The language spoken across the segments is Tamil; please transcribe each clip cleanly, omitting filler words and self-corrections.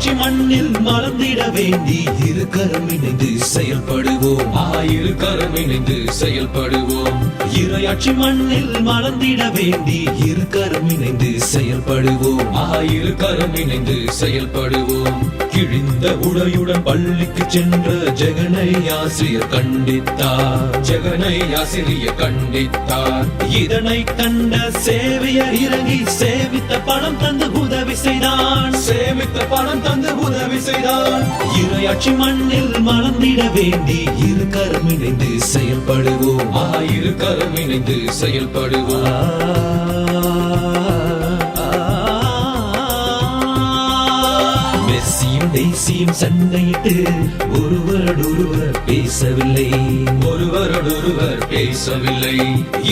இறையாட்சி மண்ணில் மலர்ந்திட வேண்டி இரு கரம் இணைந்து செயல்படுவோம். இரு கரம் இணைந்து செயல்படுவோம். இறையாட்சி மண்ணில் மலர்ந்திட வேண்டி இரு கரம் இணைந்து செயல்படுவோம். இரு கரம் இணைந்து செயல்படுவோம். கிழிந்த உடையுடன் பள்ளிக்கு சென்ற ஜெகனை ஆசிரியர் கண்டித்தார். ஜெகனை ஆசிரியர் கண்டித்தார். இதனை கண்ட சேவையர் இறங்கி சேமித்த பணம் தந்து உதவி செய்தான். சேமித்த பணம் தந்து உதவி செய்தான். இறையாட்சி மண்ணில் மலர்ந்திட வேண்டி இரு கரம் இணைந்து செயல்படுவோம். இரு கரம் இணைந்து செயல்படுவோம். மெஸ்ஸியும் டெய்ஸியும் சண்டையிட்டு ஒருவரோடொருவர் பேசவில்லை. ஒருவரோடொருவர் பேசவில்லை.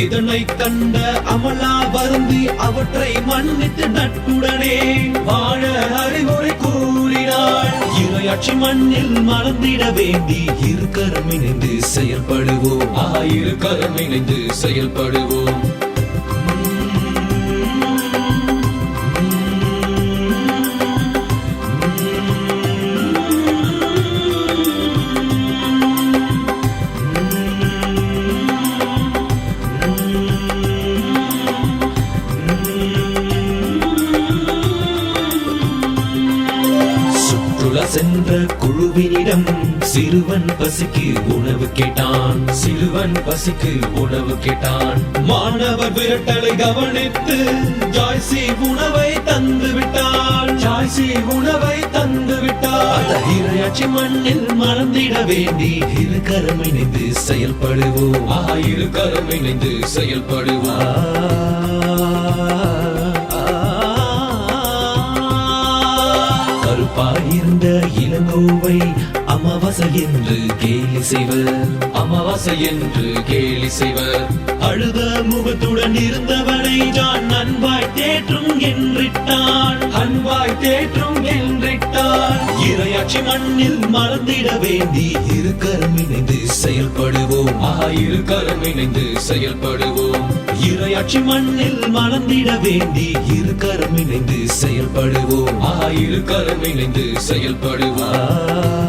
இதனை கண்ட அமலா வருந்தி அவற்றை மன்னித்து நட்புடனே வாழ அறிவுரை கூறினாள். இறையாட்சி மண்ணில் மலர்ந்திட வேண்டி இரு கரம் இணைந்து செயல்படுவோம். இரு கரம் இணைந்து செயல்படுவோம். சென்ற குழுவினிடம் சிறுவன் பசிக்கு உணவு கேட்டான். சிறுவன் பசிக்கு உணவு கேட்டான். மாணவர் விரட்டலை கவனித்து ஜாய்சி உணவை தந்து விட்டாள். ஜாய்சி உணவை தந்து விட்டாள். இறையாட்சி மண்ணில் மலர்ந்திட வேண்டி இரு கரம் இணைந்து செயல்படுவோம். இரு கரம் இணைந்து செயல்படுவோம். கருப்பாயிருந்த இளங்கோவை அமாவாசை என்று கேலி செய்வர். அமாவாசை என்று கேலி செய்வர். அழுத முகத்துடன் இருந்தவனை நான் அன்பாய் தேற்றும் என்றிட்டான். அன்பாய் தேற்றும் என்றிட்டான். இறையாட்சி மண்ணில் மலர்ந்திட வேண்டி இரு கரம் இணைந்து செயல்படுவோம். இரு கரம் இணைந்து செயல்படுவோம். இறையாட்சி மண்ணில் மலர்ந்திட வேண்டி இரு கரம் இணைந்து செயல்படுவோம். இரு கரம் இணைந்து செயல்படுவோம்.